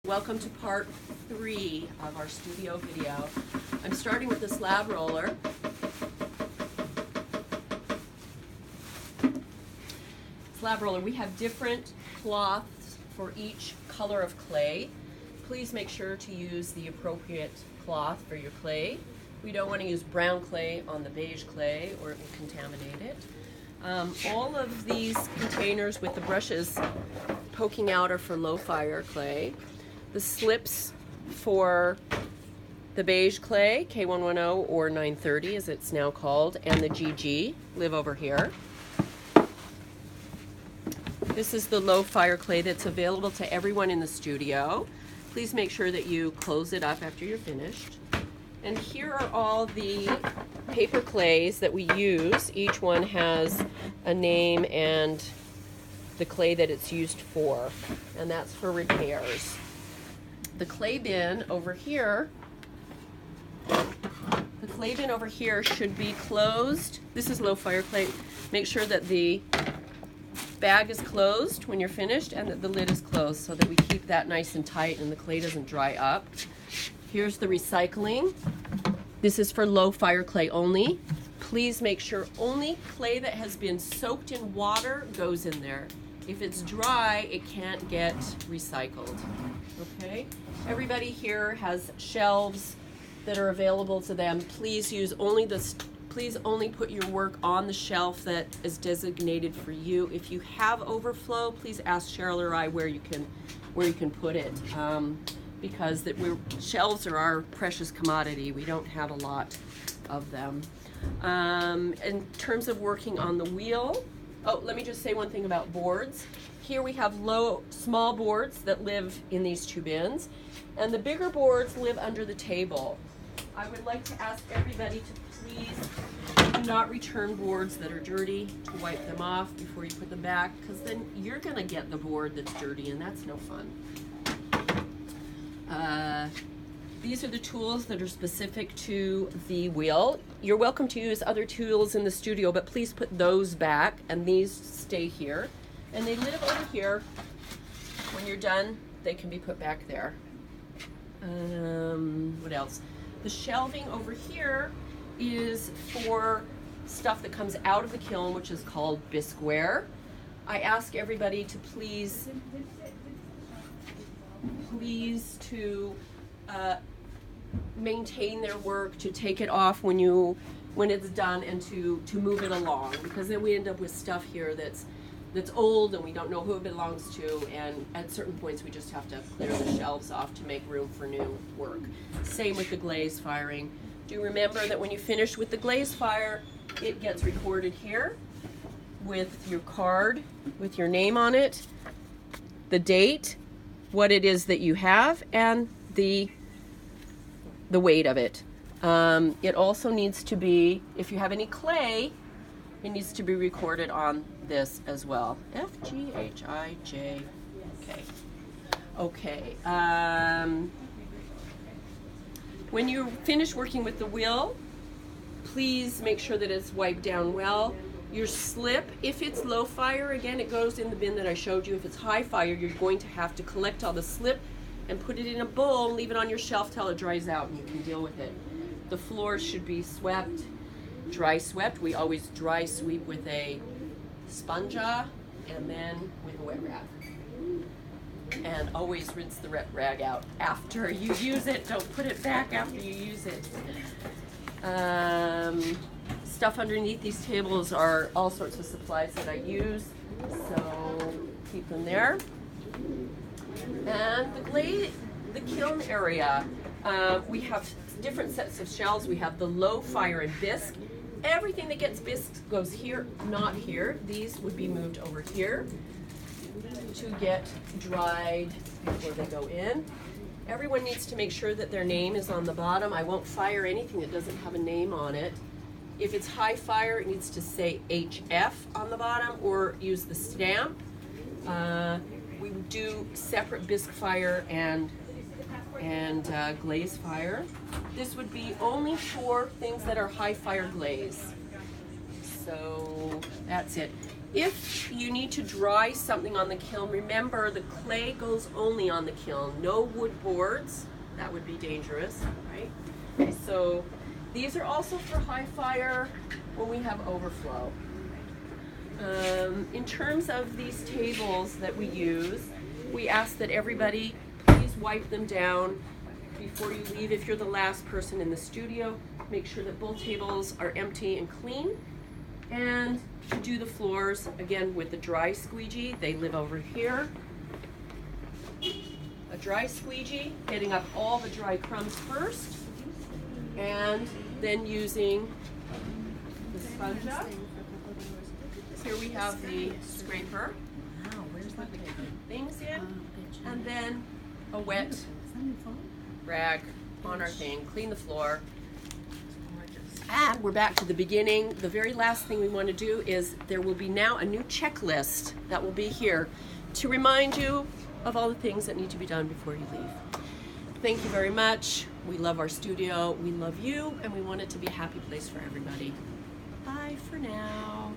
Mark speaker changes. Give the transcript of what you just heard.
Speaker 1: Welcome to part 3 of our studio video. I'm starting with the slab roller. Slab roller, we have different cloths for each color of clay. Please make sure to use the appropriate cloth for your clay. We don't want to use brown clay on the beige clay or it will contaminate it. All of these containers with the brushes poking out are for low fire clay. The slips for the beige clay, K110 or 930 as it's now called, and the GG live over here. This is the low fire clay that's available to everyone in the studio. Please make sure that you close it up after you're finished. And here are all the paper clays that we use. Each one has a name and the clay that it's used for, and that's for repairs. The clay bin over here, should be closed. This is low fire clay. Make sure that the bag is closed when you're finished and that the lid is closed so that we keep that nice and tight and the clay doesn't dry up. Here's the recycling. This is for low fire clay only. Please make sure only clay that has been soaked in water goes in there. If it's dry, it can't get recycled. Okay? Everybody here has shelves that are available to them. Please only put your work on the shelf that is designated for you. If you have overflow, please ask Cheryl or I where you can put it. Because shelves are our precious commodity. We don't have a lot of them. In terms of working on the wheel, let me just say one thing about boards. Here we have small boards that live in these 2 bins, and the bigger boards live under the table. I would like to ask everybody to please do not return boards that are dirty, to wipe them off before you put them back, because then you're gonna get the board that's dirty, and that's no fun. These are the tools that are specific to the wheel. You're welcome to use other tools in the studio, but please put those back, and these stay here. And they live over here. When you're done, they can be put back there. What else? The shelving over here is for stuff that comes out of the kiln, which is called bisqueware. I ask everybody to please to maintain their work, to take it off when it's done, and to move it along, because then we end up with stuff here that's old and we don't know who it belongs to, and at certain points we just have to clear the shelves off to make room for new work. Same with the glaze firing. Do remember that when you finish with the glaze fire, it gets recorded here with your card with your name on it, the date, what it is that you have, and the weight of it. It also needs to be, if you have any clay, it needs to be recorded on this as well. FGHIJ. Okay. When you finish working with the wheel, please make sure that it's wiped down well. Your slip, if it's low fire, again, it goes in the bin that I showed you. If it's high fire, you're going to have to collect all the slip and put it in a bowl and leave it on your shelf till it dries out and you can deal with it. The floors should be swept, dry swept. We always dry sweep with a spongia and then with a wet rag. And always rinse the wet rag out after you use it. Don't put it back after you use it. Stuff underneath these tables are all sorts of supplies that I use, so keep them there. And the kiln area, we have different sets of shelves. We have the low fire and bisque. Everything that gets bisque goes here, not here. These would be moved over here to get dried before they go in. Everyone needs to make sure that their name is on the bottom. I won't fire anything that doesn't have a name on it. If it's high fire, it needs to say HF on the bottom or use the stamp. We do separate bisque fire and glaze fire. This would be only for things that are high fire glaze. So that's it. If you need to dry something on the kiln, remember the clay goes only on the kiln, no wood boards. That would be dangerous, right? So these are also for high fire when we have overflow. In terms of these tables that we use, we ask that everybody please wipe them down before you leave. If you're the last person in the studio, make sure that both tables are empty and clean. And to do the floors, again with the dry squeegee, they live over here. A dry squeegee, getting up all the dry crumbs first, and then using the sponge up. Here we have the scraper, put the things in, and then a wet rag on our thing, clean the floor. And we're back to the beginning. The very last thing we want to do is there will be now a new checklist that will be here to remind you of all the things that need to be done before you leave. Thank you very much. We love our studio, we love you, and we want it to be a happy place for everybody. Bye for now.